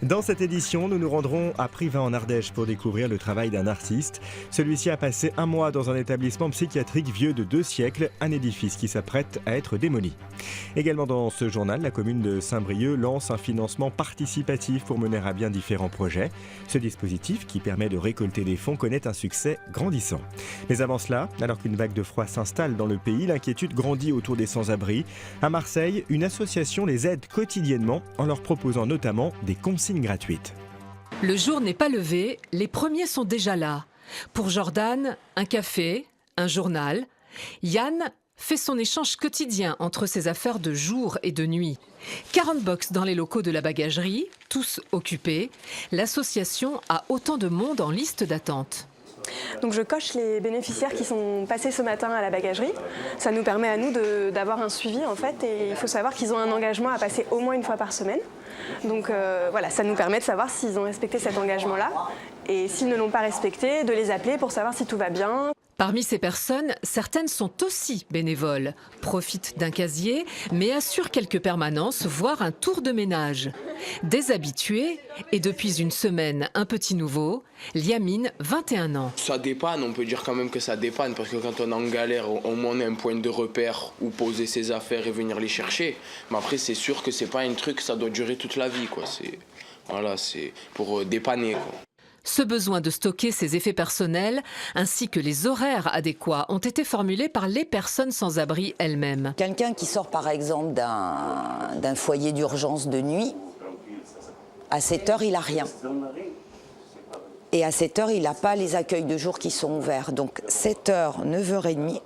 Dans cette édition, nous nous rendrons à Privas en Ardèche pour découvrir le travail d'un artiste. Celui-ci a passé un mois dans un établissement psychiatrique vieux de 2 siècles, un édifice qui s'apprête à être démoli. Également dans ce journal, la commune de Saint-Brieuc lance un financement participatif pour mener à bien différents projets. Ce dispositif, qui permet de récolter des fonds, connaît un succès grandissant. Mais avant cela, alors qu'une vague de froid s'installe dans le pays, l'inquiétude grandit autour des sans-abri. À Marseille, une association les aide quotidiennement en leur proposant notamment des consignes gratuites. Le jour n'est pas levé, les premiers sont déjà là. Pour Jordan, un café, un journal. Yann fait son échange quotidien entre ses affaires de jour et de nuit. 40 box dans les locaux de la bagagerie, tous occupés. L'association a autant de monde en liste d'attente. Donc je coche les bénéficiaires qui sont passés ce matin à la bagagerie. Ça nous permet à nous d'avoir un suivi en fait, et il faut savoir qu'ils ont un engagement à passer au moins une fois par semaine. Donc voilà, ça nous permet de savoir s'ils ont respecté cet engagement-là, et s'ils ne l'ont pas respecté, de les appeler pour savoir si tout va bien. Parmi ces personnes, certaines sont aussi bénévoles, profitent d'un casier, mais assurent quelques permanences, voire un tour de ménage. Des habitués et depuis une semaine, un petit nouveau, Liamine, 21 ans. Ça dépanne, on peut dire quand même que ça dépanne, parce que quand on est en galère, au moins on a un point de repère où poser ses affaires et venir les chercher. Mais après, c'est sûr que c'est pas un truc, ça doit durer toute la vie, quoi. C'est pour dépanner, quoi. Ce besoin de stocker ses effets personnels ainsi que les horaires adéquats ont été formulés par les personnes sans abri elles-mêmes. Quelqu'un qui sort par exemple d'un foyer d'urgence de nuit, à 7 heures, il n'a rien. Et à 7 heures, il n'a pas les accueils de jour qui sont ouverts. Donc 7 heures, 9h30,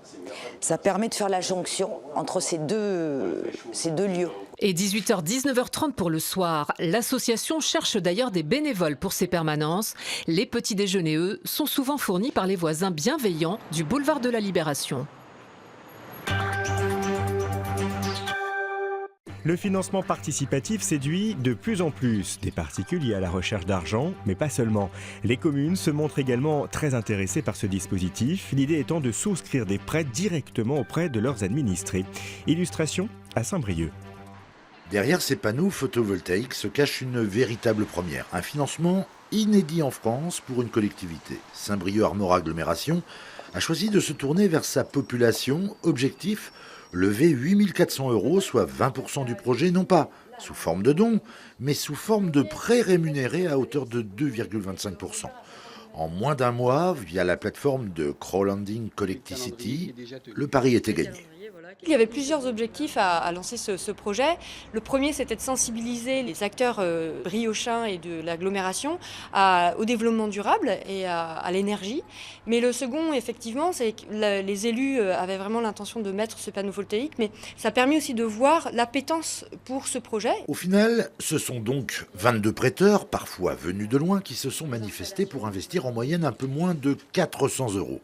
ça permet de faire la jonction entre ces deux lieux. Et 18h, 19h30 pour le soir. L'association cherche d'ailleurs des bénévoles pour ces permanences. Les petits déjeuners, eux, sont souvent fournis par les voisins bienveillants du boulevard de la Libération. Le financement participatif séduit de plus en plus des particuliers à la recherche d'argent, mais pas seulement. Les communes se montrent également très intéressées par ce dispositif, l'idée étant de souscrire des prêts directement auprès de leurs administrés. Illustration à Saint-Brieuc. Derrière ces panneaux photovoltaïques se cache une véritable première, un financement inédit en France pour une collectivité. Saint-Brieuc Armor Agglomération a choisi de se tourner vers sa population. Objectif, lever 8 400 €, soit 20% du projet, non pas sous forme de dons, mais sous forme de prêts rémunérés à hauteur de 2,25%. En moins d'un mois, via la plateforme de crowdfunding Collecticity, le pari était gagné. Il y avait plusieurs objectifs à lancer ce projet. Le premier, c'était de sensibiliser les acteurs briochins et de l'agglomération au développement durable et à l'énergie. Mais le second, effectivement, c'est que les élus avaient vraiment l'intention de mettre ce panneau photovoltaïque, mais ça a permis aussi de voir l'appétence pour ce projet. Au final, ce sont donc 22 prêteurs, parfois venus de loin, qui se sont manifestés pour investir en moyenne un peu moins de 400 €.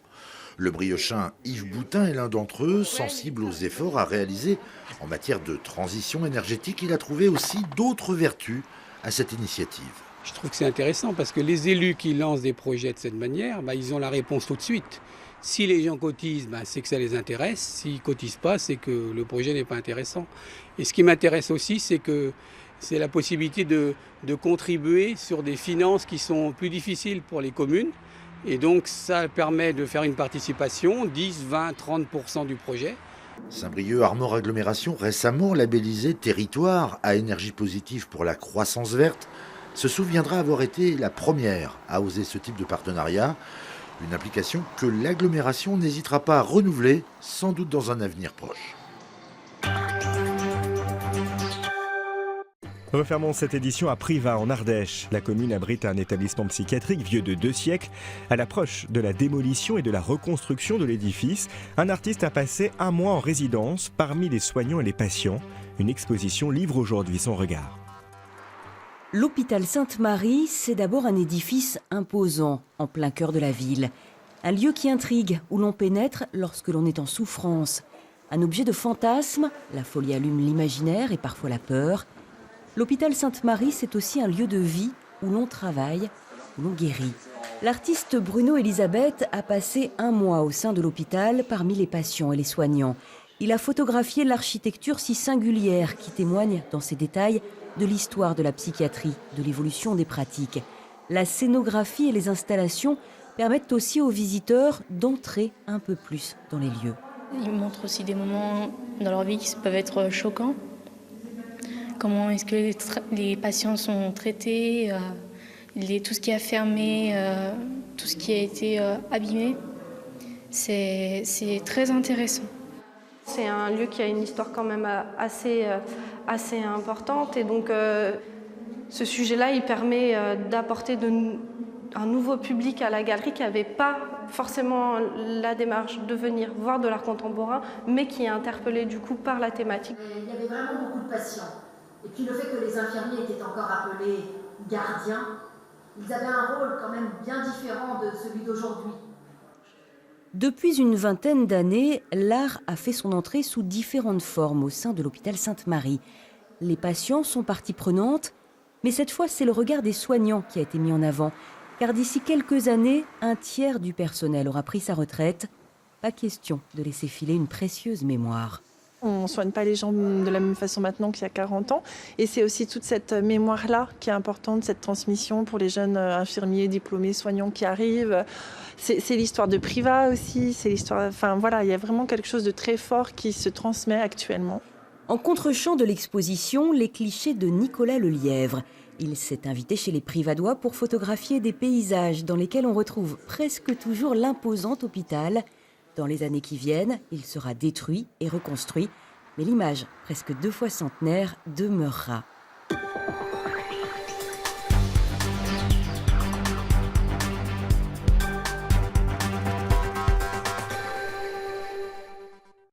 Le briochin Yves Boutin est l'un d'entre eux, sensible aux efforts à réaliser en matière de transition énergétique. Il a trouvé aussi d'autres vertus à cette initiative. Je trouve que c'est intéressant parce que les élus qui lancent des projets de cette manière, ils ont la réponse tout de suite. Si les gens cotisent, c'est que ça les intéresse. S'ils ne cotisent pas, c'est que le projet n'est pas intéressant. Et ce qui m'intéresse aussi, c'est que c'est la possibilité de contribuer sur des finances qui sont plus difficiles pour les communes. Et donc ça permet de faire une participation, 10, 20, 30% du projet. Saint-Brieuc Armor Agglomération, récemment labellisé territoire à énergie positive pour la croissance verte, se souviendra avoir été la première à oser ce type de partenariat. Une application que l'agglomération n'hésitera pas à renouveler, sans doute dans un avenir proche. Refermons cette édition à Privas en Ardèche. La commune abrite un établissement psychiatrique vieux de 2 siècles. À l'approche de la démolition et de la reconstruction de l'édifice, un artiste a passé un mois en résidence parmi les soignants et les patients. Une exposition livre aujourd'hui son regard. L'hôpital Sainte-Marie, c'est d'abord un édifice imposant en plein cœur de la ville. Un lieu qui intrigue, où l'on pénètre lorsque l'on est en souffrance. Un objet de fantasme, la folie allume l'imaginaire et parfois la peur. L'hôpital Sainte-Marie, c'est aussi un lieu de vie où l'on travaille, où l'on guérit. L'artiste Bruno Elisabeth a passé un mois au sein de l'hôpital parmi les patients et les soignants. Il a photographié l'architecture si singulière qui témoigne dans ses détails de l'histoire de la psychiatrie, de l'évolution des pratiques. La scénographie et les installations permettent aussi aux visiteurs d'entrer un peu plus dans les lieux. Ils montrent aussi des moments dans leur vie qui peuvent être choquants. Comment est-ce que les patients sont traités, tout ce qui a fermé, tout ce qui a été abîmé. C'est très intéressant. C'est un lieu qui a une histoire quand même assez importante et donc ce sujet-là, il permet d'apporter un nouveau public à la galerie qui n'avait pas forcément la démarche de venir voir de l'art contemporain, mais qui est interpellé du coup par la thématique. Il y avait vraiment beaucoup de patients. Et puis le fait que les infirmiers étaient encore appelés gardiens, ils avaient un rôle quand même bien différent de celui d'aujourd'hui. Depuis une vingtaine d'années, l'art a fait son entrée sous différentes formes au sein de l'hôpital Sainte-Marie. Les patients sont partie prenante, mais cette fois c'est le regard des soignants qui a été mis en avant. Car d'ici quelques années, un tiers du personnel aura pris sa retraite. Pas question de laisser filer une précieuse mémoire. On ne soigne pas les gens de la même façon maintenant qu'il y a 40 ans. Et c'est aussi toute cette mémoire-là qui est importante, cette transmission pour les jeunes infirmiers, diplômés, soignants qui arrivent. C'est l'histoire de Privat aussi, c'est l'histoire... Enfin voilà, il y a vraiment quelque chose de très fort qui se transmet actuellement. En contre-champ de l'exposition, les clichés de Nicolas Lelièvre. Il s'est invité chez les Privadois pour photographier des paysages dans lesquels on retrouve presque toujours l'imposant hôpital. Dans les années qui viennent, il sera détruit et reconstruit, mais l'image, presque 2 fois centenaire, demeurera.